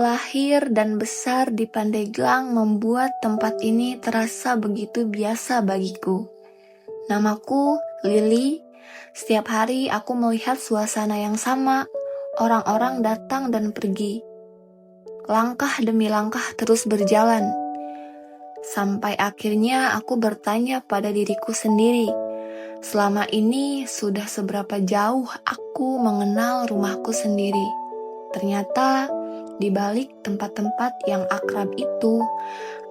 Lahir dan besar di Pandeglang membuat tempat ini terasa begitu biasa bagiku. Namaku Lily. Setiap hari aku melihat suasana yang sama, orang-orang datang dan pergi. Langkah demi langkah terus berjalan. Sampai akhirnya aku bertanya pada diriku sendiri, selama ini sudah seberapa jauh aku mengenal rumahku sendiri. Ternyata di balik tempat-tempat yang akrab itu,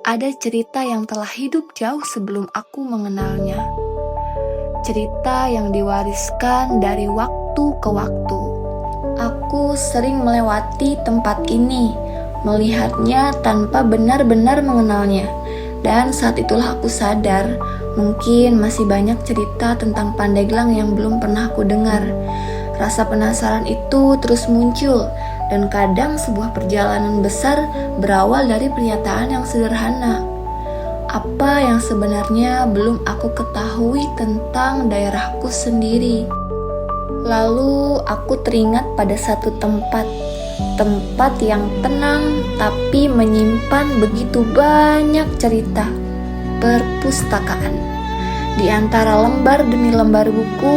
ada cerita yang telah hidup jauh sebelum aku mengenalnya. Cerita yang diwariskan dari waktu ke waktu. Aku sering melewati tempat ini, melihatnya tanpa benar-benar mengenalnya. Dan saat itulah aku sadar, mungkin masih banyak cerita tentang Pandeglang yang belum pernah aku dengar. Rasa penasaran itu terus muncul, dan kadang sebuah perjalanan besar berawal dari pernyataan yang sederhana. Apa yang sebenarnya belum aku ketahui tentang daerahku sendiri. Lalu aku teringat pada satu tempat yang tenang tapi menyimpan begitu banyak cerita. Perpustakaan. Di antara lembar demi lembar buku,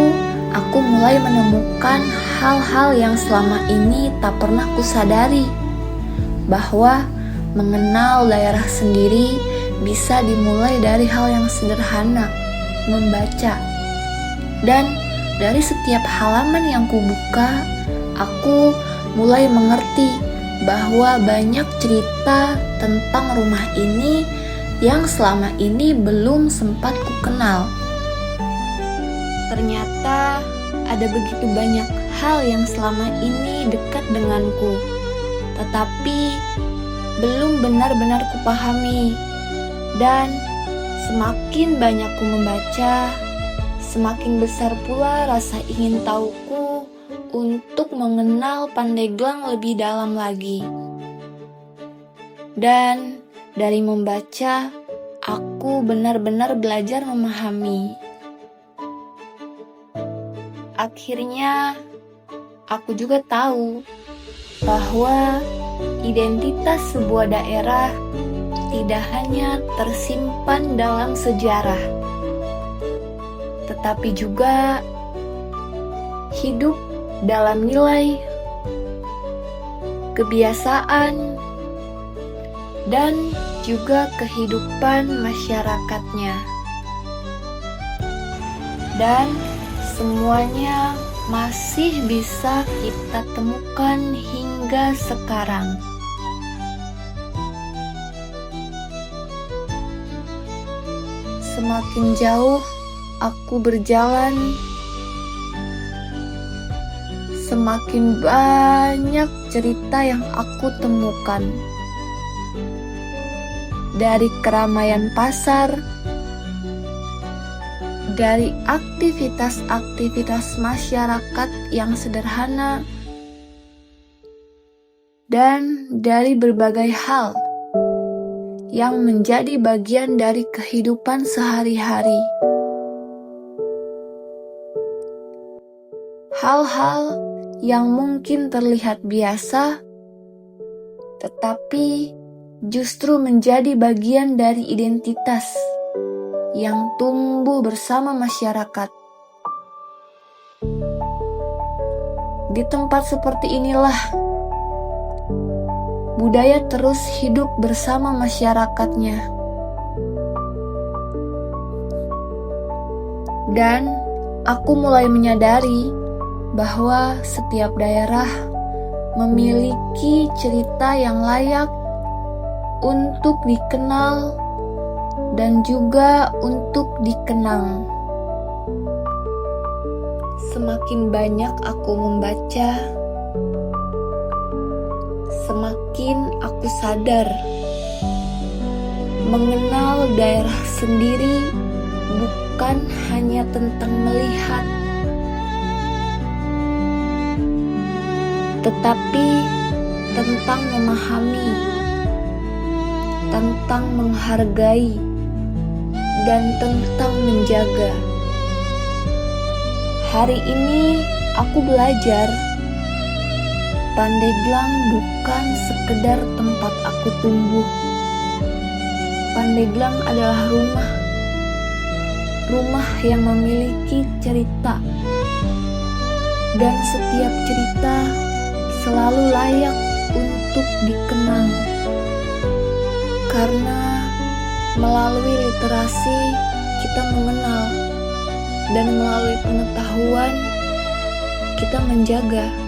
aku mulai menemukan hal-hal yang selama ini tak pernah kusadari, bahwa mengenal daerah sendiri bisa dimulai dari hal yang sederhana, membaca. Dan dari setiap halaman yang kubuka, aku mulai mengerti bahwa banyak cerita tentang rumah ini yang selama ini belum sempat kukenal. Ternyata ada begitu banyak hal yang selama ini dekat denganku, tetapi belum benar-benar kupahami. Dan semakin banyak ku membaca, semakin besar pula rasa ingin tahuku untuk mengenal Pandeglang lebih dalam lagi. Dan dari membaca, aku benar-benar belajar memahami. Akhirnya, aku juga tahu bahwa identitas sebuah daerah tidak hanya tersimpan dalam sejarah, tetapi juga hidup dalam nilai, kebiasaan, dan juga kehidupan masyarakatnya. Dan semuanya masih bisa kita temukan hingga sekarang. Semakin jauh aku berjalan, semakin banyak cerita yang aku temukan. Dari keramaian pasar, dari aktivitas-aktivitas masyarakat yang sederhana, dan dari berbagai hal yang menjadi bagian dari kehidupan sehari-hari. Hal-hal yang mungkin terlihat biasa, tetapi justru menjadi bagian dari identitas yang tumbuh bersama masyarakat. Di tempat seperti inilah budaya terus hidup bersama masyarakatnya. Dan aku mulai menyadari bahwa setiap daerah memiliki cerita yang layak untuk dikenal dan juga untuk dikenang. Semakin banyak aku membaca, semakin aku sadar mengenal daerah sendiri bukan hanya tentang melihat, tetapi tentang memahami, tentang menghargai, dan tentang menjaga. Hari ini aku belajar Pandeglang bukan sekedar tempat aku tumbuh. Pandeglang adalah rumah yang memiliki cerita, dan setiap cerita selalu layak untuk dikenang. Karena melalui literasi kita mengenal, dan melalui pengetahuan kita menjaga.